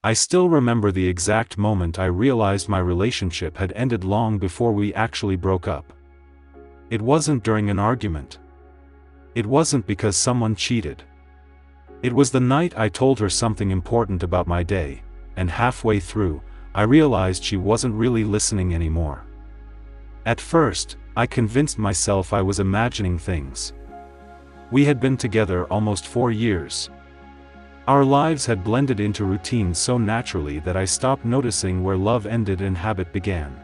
I still remember the exact moment I realized my relationship had ended long before we actually broke up. It wasn't during an argument. It wasn't because someone cheated. It was the night I told her something important about my day, and halfway through, I realized she wasn't really listening anymore. At first, I convinced myself I was imagining things. We had been together almost 4 years. Our lives had blended into routine so naturally that I stopped noticing where love ended and habit began.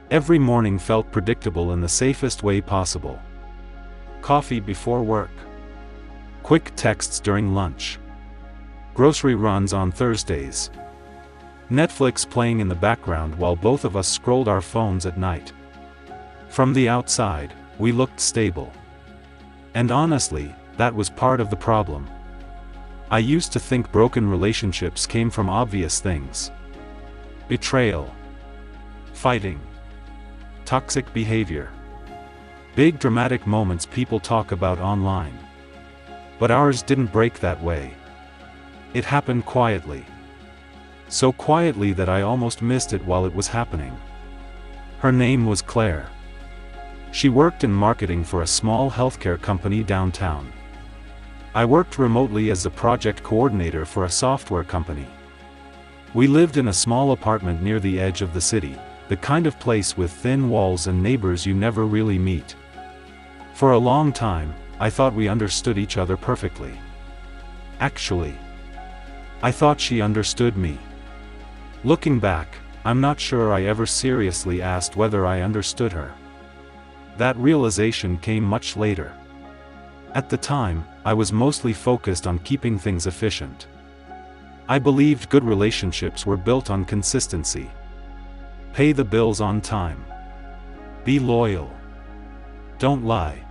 Every morning felt predictable in the safest way possible. Coffee before work. Quick texts during lunch. Grocery runs on Thursdays. Netflix playing in the background while both of us scrolled our phones at night. From the outside, we looked stable. And honestly, that was part of the problem. I used to think broken relationships came from obvious things. Betrayal. Fighting. Toxic behavior. Big dramatic moments people talk about online. But ours didn't break that way. It happened quietly. So quietly that I almost missed it while it was happening. Her name was Claire. She worked in marketing for a small healthcare company downtown. I worked remotely as a project coordinator for a software company. We lived in a small apartment near the edge of the city, the kind of place with thin walls and neighbors you never really meet. For a long time, I thought we understood each other perfectly. Actually, I thought she understood me. Looking back, I'm not sure I ever seriously asked whether I understood her. That realization came much later. At the time, I was mostly focused on keeping things efficient. I believed good relationships were built on consistency. Pay the bills on time. Be loyal. Don't lie.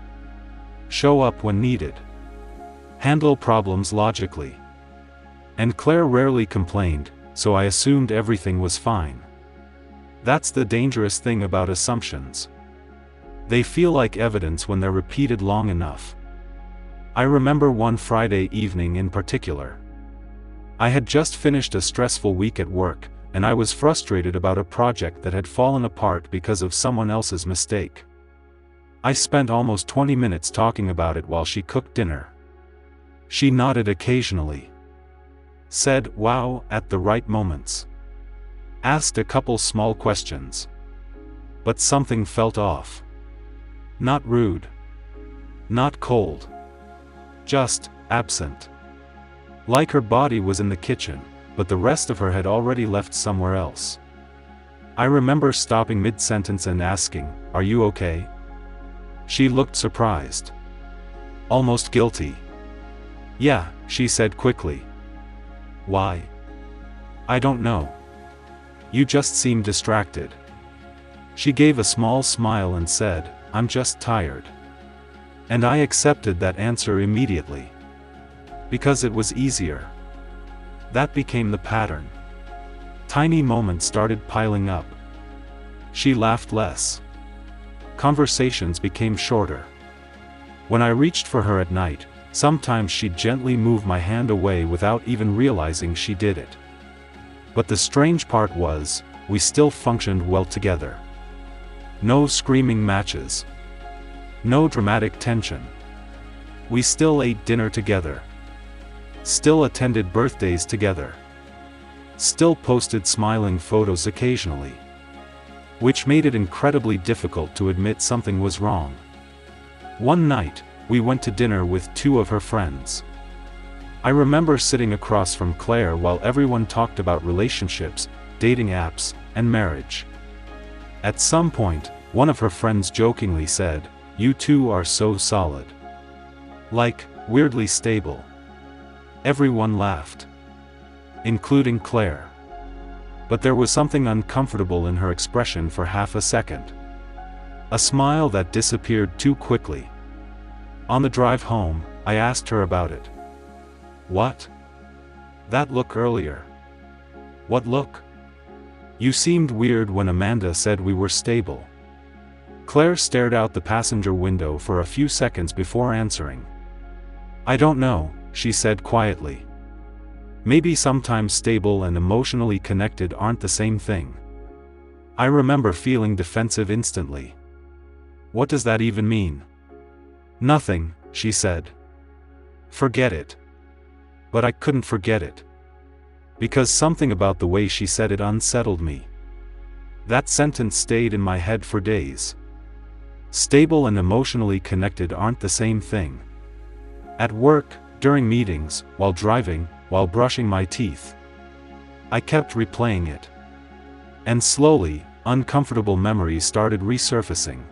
Show up when needed. Handle problems logically. And Claire rarely complained, so I assumed everything was fine. That's the dangerous thing about assumptions. They feel like evidence when they're repeated long enough. I remember one Friday evening in particular. I had just finished a stressful week at work, and I was frustrated about a project that had fallen apart because of someone else's mistake. I spent almost 20 minutes talking about it while she cooked dinner. She nodded occasionally. Said, "Wow," at the right moments. Asked a couple small questions. But something felt off. Not rude. Not cold. Just absent. Like her body was in the kitchen, but the rest of her had already left somewhere else. I remember stopping mid-sentence and asking, "Are you okay?" She looked surprised. Almost guilty. "Yeah," she said quickly. "Why?" "I don't know. You just seem distracted." She gave a small smile and said, "I'm just tired." And I accepted that answer immediately. Because it was easier. That became the pattern. Tiny moments started piling up. She laughed less. Conversations became shorter. When I reached for her at night, sometimes she'd gently move my hand away without even realizing she did it. But the strange part was, we still functioned well together. No screaming matches. No dramatic tension. We still ate dinner together. Still attended birthdays together. Still posted smiling photos occasionally. Which made it incredibly difficult to admit something was wrong. One night, we went to dinner with 2 of her friends. I remember sitting across from Claire while everyone talked about relationships, dating apps, and marriage. At some point, one of her friends jokingly said, "You two are so solid. Like, weirdly stable." Everyone laughed. Including Claire. But there was something uncomfortable in her expression for half a second. A smile that disappeared too quickly. On the drive home, I asked her about it. "What?" "That look earlier." "What look?" "You seemed weird when Amanda said we were stable." Claire stared out the passenger window for a few seconds before answering. "I don't know," she said quietly. Maybe sometimes stable and emotionally connected aren't the same thing. I remember feeling defensive instantly. What does that even mean? Nothing, she said. Forget it. But I couldn't forget it. Because something about the way she said it unsettled me. That sentence stayed in my head for days. Stable and emotionally connected aren't the same thing. At work, during meetings, while driving, while brushing my teeth. I kept replaying it. And slowly, uncomfortable memories started resurfacing.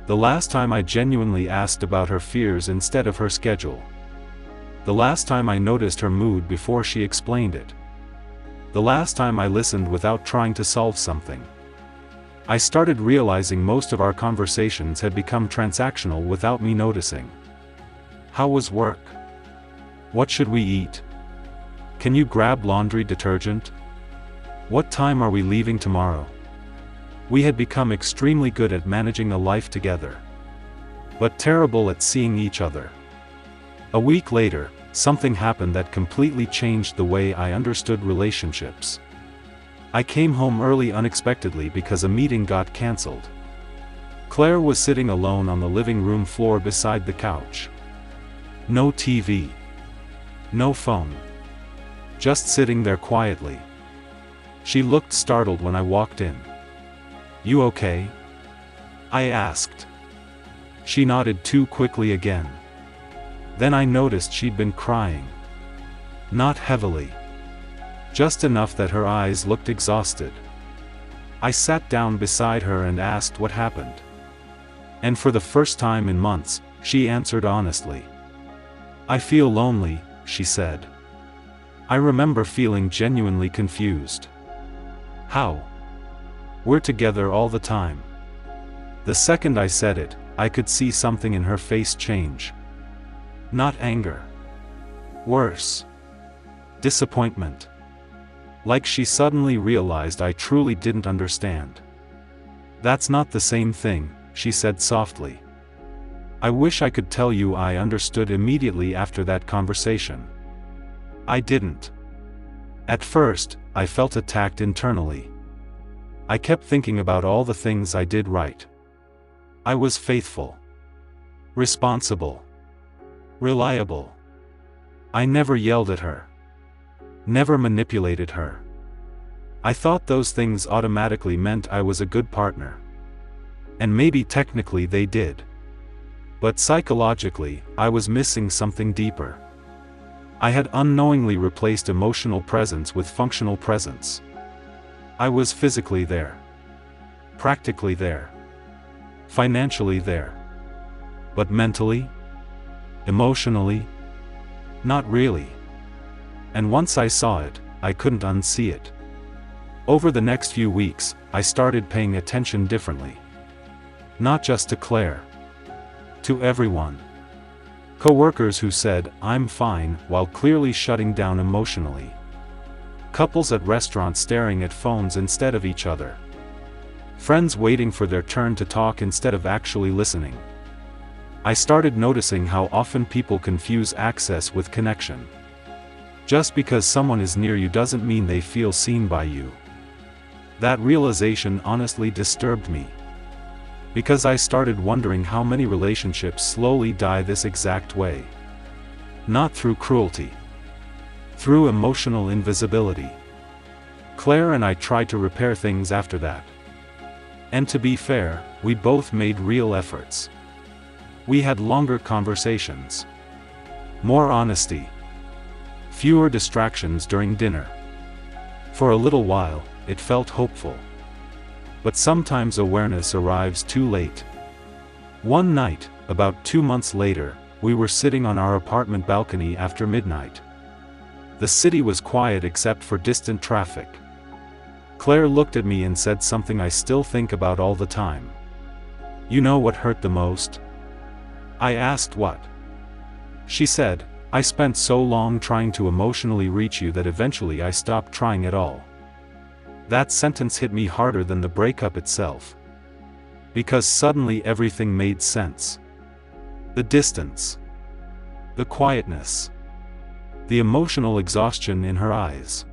The last time I genuinely asked about her fears instead of her schedule. The last time I noticed her mood before she explained it. The last time I listened without trying to solve something. I started realizing most of our conversations had become transactional without me noticing. How was work? What should we eat? Can you grab laundry detergent? What time are we leaving tomorrow? We had become extremely good at managing a life together. But terrible at seeing each other. A week later, something happened that completely changed the way I understood relationships. I came home early unexpectedly because a meeting got cancelled. Claire was sitting alone on the living room floor beside the couch. No TV. No phone. Just sitting there quietly. She looked startled when I walked in. "You okay?" I asked. She nodded too quickly again. Then I noticed she'd been crying. Not heavily. Just enough that her eyes looked exhausted. I sat down beside her and asked what happened. And for the first time in months, she answered honestly. "I feel lonely," she said. I remember feeling genuinely confused. How? We're together all the time. The second I said it, I could see something in her face change. Not anger. Worse. Disappointment. Like she suddenly realized I truly didn't understand. "That's not the same thing," she said softly. "I wish I could tell you I understood immediately after that conversation. I didn't. At first, I felt attacked internally. I kept thinking about all the things I did right. I was faithful. Responsible. Reliable. I never yelled at her. Never manipulated her. I thought those things automatically meant I was a good partner. And maybe technically they did. But psychologically, I was missing something deeper. I had unknowingly replaced emotional presence with functional presence. I was physically there. Practically there. Financially there. But mentally? Emotionally? Not really. And once I saw it, I couldn't unsee it. Over the next few weeks, I started paying attention differently. Not just to Claire. To everyone. Coworkers who said, "I'm fine," while clearly shutting down emotionally. Couples at restaurants staring at phones instead of each other. Friends waiting for their turn to talk instead of actually listening. I started noticing how often people confuse access with connection. Just because someone is near you doesn't mean they feel seen by you. That realization honestly disturbed me. Because I started wondering how many relationships slowly die this exact way. Not through cruelty. Through emotional invisibility. Claire and I tried to repair things after that. And to be fair, we both made real efforts. We had longer conversations. More honesty. Fewer distractions during dinner. For a little while, it felt hopeful. But sometimes awareness arrives too late. One night, about 2 months later, we were sitting on our apartment balcony after midnight. The city was quiet except for distant traffic. Claire looked at me and said something I still think about all the time. "You know what hurt the most?" I asked what. She said, "I spent so long trying to emotionally reach you that eventually I stopped trying at all." That sentence hit me harder than the breakup itself. Because suddenly everything made sense. The distance. The quietness. The emotional exhaustion in her eyes.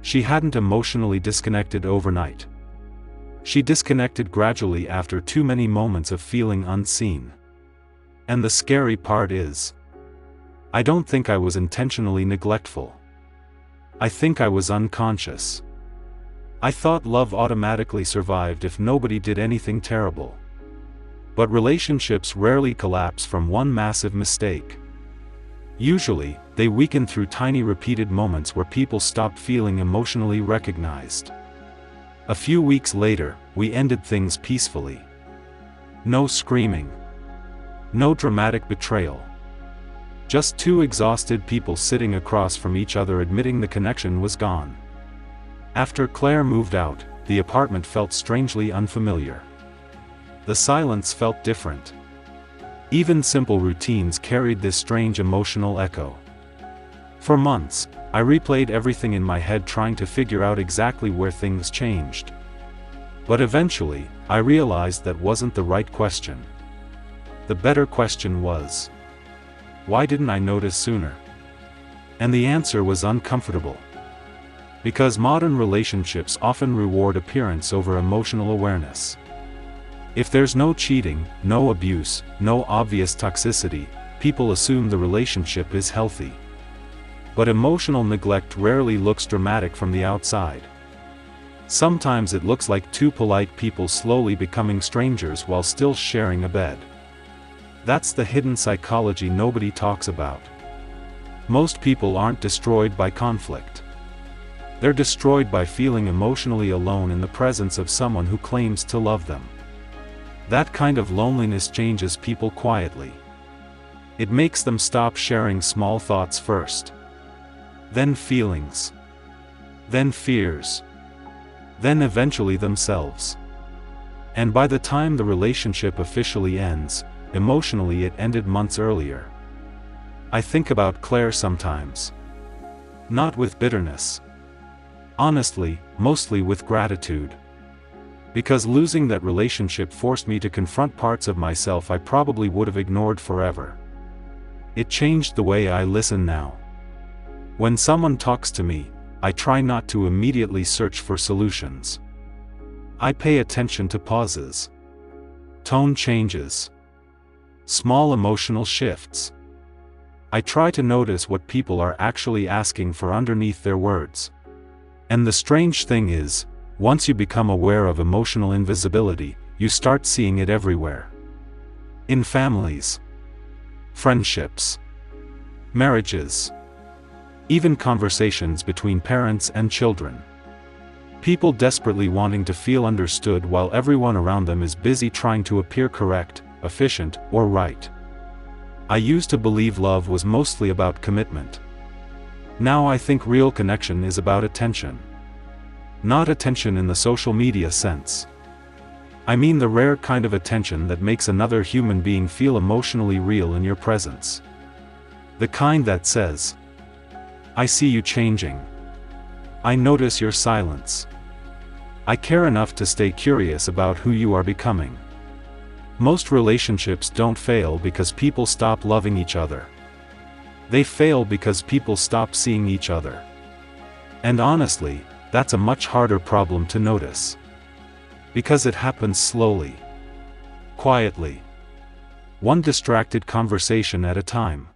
She hadn't emotionally disconnected overnight. She disconnected gradually after too many moments of feeling unseen. And the scary part is, I don't think I was intentionally neglectful. I think I was unconscious. I thought love automatically survived if nobody did anything terrible. But relationships rarely collapse from one massive mistake. Usually, they weaken through tiny repeated moments where people stop feeling emotionally recognized. A few weeks later, we ended things peacefully. No screaming. No dramatic betrayal. Just two exhausted people sitting across from each other admitting the connection was gone. After Claire moved out, the apartment felt strangely unfamiliar. The silence felt different. Even simple routines carried this strange emotional echo. For months, I replayed everything in my head trying to figure out exactly where things changed. But eventually, I realized that wasn't the right question. The better question was, why didn't I notice sooner? And the answer was uncomfortable. Because modern relationships often reward appearance over emotional awareness. If there's no cheating, no abuse, no obvious toxicity, people assume the relationship is healthy. But emotional neglect rarely looks dramatic from the outside. Sometimes it looks like two polite people slowly becoming strangers while still sharing a bed. That's the hidden psychology nobody talks about. Most people aren't destroyed by conflict. They're destroyed by feeling emotionally alone in the presence of someone who claims to love them. That kind of loneliness changes people quietly. It makes them stop sharing small thoughts first. Then feelings. Then fears. Then eventually themselves. And by the time the relationship officially ends, emotionally it ended months earlier. I think about Claire sometimes. Not with bitterness. Honestly, mostly with gratitude. Because losing that relationship forced me to confront parts of myself I probably would have ignored forever. It changed the way I listen now. When someone talks to me, I try not to immediately search for solutions. I pay attention to pauses. Tone changes. Small emotional shifts. I try to notice what people are actually asking for underneath their words. And the strange thing is, once you become aware of emotional invisibility, you start seeing it everywhere. In families. Friendships. Marriages. Even conversations between parents and children. People desperately wanting to feel understood while everyone around them is busy trying to appear correct, efficient, or right. I used to believe love was mostly about commitment. Now I think real connection is about attention. Not attention in the social media sense. I mean the rare kind of attention that makes another human being feel emotionally real in your presence. The kind that says, I see you changing. I notice your silence. I care enough to stay curious about who you are becoming. Most relationships don't fail because people stop loving each other. They fail because people stop seeing each other. And honestly, that's a much harder problem to notice. Because it happens slowly. Quietly. One distracted conversation at a time.